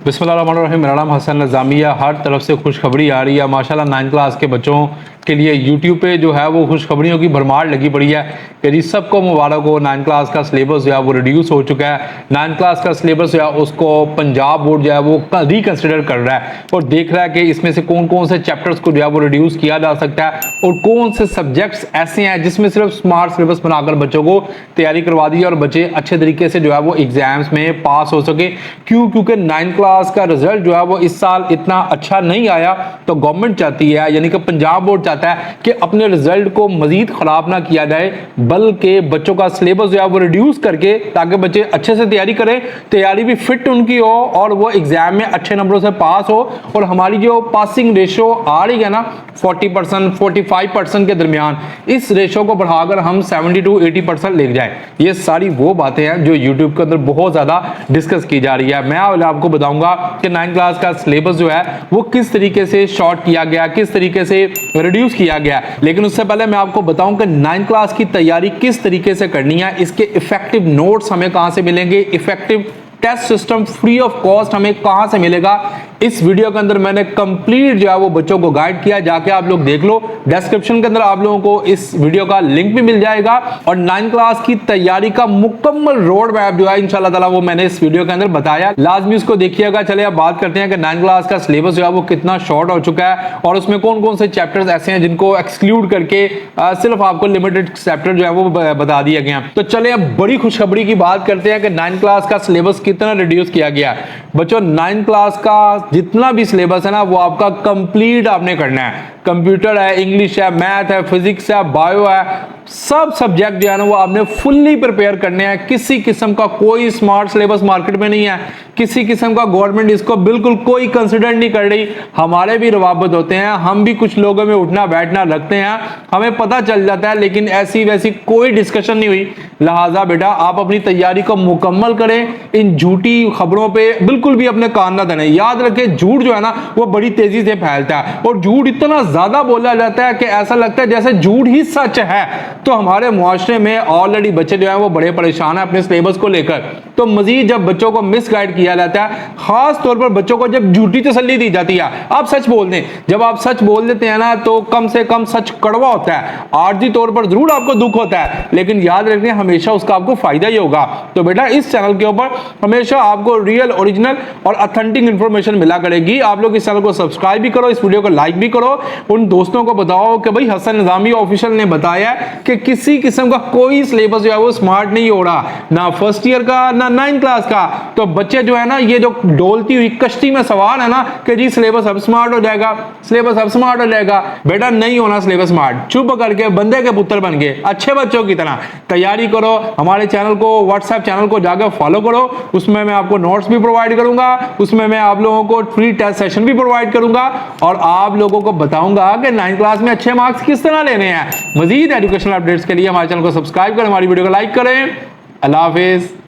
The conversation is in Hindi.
बिस्मिल्लाहिर्रहमानिर्रहीम। मेरा नाम हसन नज़ामिया। हर तरफ से खुशखबरी आ रही है माशाल्लाह। 9th क्लास के बच्चों के लिए यूट्यूब पे जो है वो खुशखबरियों की भरमार लगी पड़ी है कि जी सबको मुबारक हो। 9th क्लास का सिलेबस जो है वो रिड्यूस हो चुका है। 9th क्लास का सिलेबस जो है उसको पंजाब बोर्ड जो है वो रिकन्सिडर कर रहा है और देख रहा है कि इसमें से कौन कौन से चैप्टर्स को जो है वो रिड्यूस किया जा सकता है और कौन से सब्जेक्ट्स ऐसे हैं जिसमें सिर्फ स्मार्ट सिलेबस बनाकर बच्चों को तैयारी करवा दी और बच्चे अच्छे तरीके से जो है वो एग्जाम्स में पास हो सके। क्योंकि 9th क्लास का रिजल्ट जो है वो इस साल इतना अच्छा नहीं आया, तो गवर्नमेंट चाहती है यानी कि पंजाब बोर्ड चाहता है कि अपने रिजल्ट को मजीद खराब ना किया जाए, बल्कि बच्चों का सिलेबस जो है वो रिड्यूस करके ताकि बच्चे अच्छे से तैयारी करें, तैयारी भी फिट उनकी हो और वो एग्जाम में अच्छे नंबरों से पास हो। और हमारी जो पासिंग रेशो आ रही है ना 40% 45% के दरमियान, इस रेशो को बढ़ाकर हम 70 to 80% ले जाए। ये सारी वो बातें हैं जो यूट्यूब के अंदर बहुत ज्यादा डिस्कस की जा रही है। मैं आपको बताऊंगा कि 9th क्लास का सिलेबस जो है वो किस तरीके से शॉर्ट किया गया, किस तरीके से रिड्यूस किया गया। लेकिन उससे पहले मैं आपको बताऊं कि 9th क्लास की तैयारी किस तरीके से करनी है, इसके इफेक्टिव नोट्स हमें कहां से मिलेंगे, effective test system free of cost हमें कहां से मिलेगा। इस वीडियो के अंदर मैंने कंप्लीट जो है वो बच्चों को गाइड किया, जाके आप लोग देख लो। डिस्क्रिप्शन के अंदर आप लोगों को इस वीडियो का लिंक भी मिल जाएगा और 9th क्लास की तैयारी का मुकम्मल रोड मैप जो है इंशाल्लाह ताला वो मैंने इस वीडियो के अंदर बताया, लाजमी उसको देखिएगा। चलिए अब बात करते हैं कि 9th क्लास का सिलेबस जो है वो कितना शॉर्ट हो चुका है और उसमें कौन कौन से चैप्टर्स ऐसे हैं जिनको एक्सक्लूड करके सिर्फ आपको लिमिटेड चैप्टर जो है वो बता दिए गए हैं। तो चलिए अब बड़ी खुशखबरी की बात करते हैं कि 9th क्लास का सिलेबस कितना रिड्यूस किया गया है। बच्चों 9th क्लास का जितना भी सिलेबस है ना वो आपका कंप्लीट आपने करना है। कंप्यूटर है, इंग्लिश है, मैथ है, फिजिक्स है, बायो है, सब सब्जेक्ट जो है ना वो आपने फुल्ली प्रिपेयर करने हैं। किसी किस्म का कोई स्मार्ट सिलेबस मार्केट में नहीं है, किसी किस्म का गवर्नमेंट इसको बिल्कुल कोई कंसिडर नहीं कर रही। हमारे भी रवाबत होते हैं, हम भी कुछ लोगों में उठना बैठना रखते हैं, हमें पता चल जाता है, लेकिन ऐसी वैसी कोई डिस्कशन नहीं हुई। लिहाजा बेटा आप अपनी तैयारी को मुकम्मल करें, इन झूठी खबरों पे बिल्कुल भी अपने कान ना दें। याद रखें झूठ जो है ना वो बड़ी तेजी से फैलता है और झूठ इतना ज्यादा बोला जाता है कि ऐसा लगता है जैसे झूठ ही सच है। तो हमारे मुआशरे में ऑलरेडी बच्चे जो हैं वो बड़े परेशान हैं अपने सिलेबस को लेकर। तो मजीद जब बच्चों को मिसगाइड किया जाता है, खास तौर पर बच्चों को जब झूठी तसल्ली दी जाती है, आप सच बोल दें। जब आप सच बोल देते हैं ना तो कम से कम सच कड़वा होता है, आर्जी तौर पर जरूर आपको दुख होता है, लेकिन याद रखें हमेशा उसका आपको फायदा ही होगा। तो बेटा इस चैनल के ऊपर हमेशा आपको रियल, ओरिजिनल और ऑथेंटिक इंफॉर्मेशन मिला करेगी। आप लोग इस चैनल को सब्सक्राइब भी करो, इस वीडियो को लाइक भी करो, उन दोस्तों को बताओ कि भाई हसन निजामी ऑफिशियल ने बताया कि किसी किस्म का कोई सिलेबस जो है वो स्मार्ट नहीं हो रहा, ना फर्स्ट ईयर का ना 9th क्लास का। तो बच्चे जो है ना ये जो डोलती हुई कश्ती में सवार है ना कि जी सिलेबस अब स्मार्ट हो जाएगा, सिलेबस अब स्मार्ट हो जाएगा, बेटा नहीं होना सिलेबस स्मार्ट। चुप करके बंदे के पुत्र बन गए, अच्छे बच्चों की तरह तैयारी करो। हमारे चैनल को, व्हाट्सएप चैनल को जाकर फॉलो करो, उसमें मैं आपको नोट्स भी प्रोवाइड करूंगा, उसमें मैं आप लोगों को फ्री टेस्ट सेशन भी प्रोवाइड करूंगा और आप लोगों को बताऊंगा कि 9th क्लास में अच्छे मार्क्स किस तरह लेने हैं। मजीद एजुकेशनल अपडेट्स के लिए हमारे चैनल को सब्सक्राइब करें, हमारी वीडियो को लाइक करें। अल्लाह हाफिज।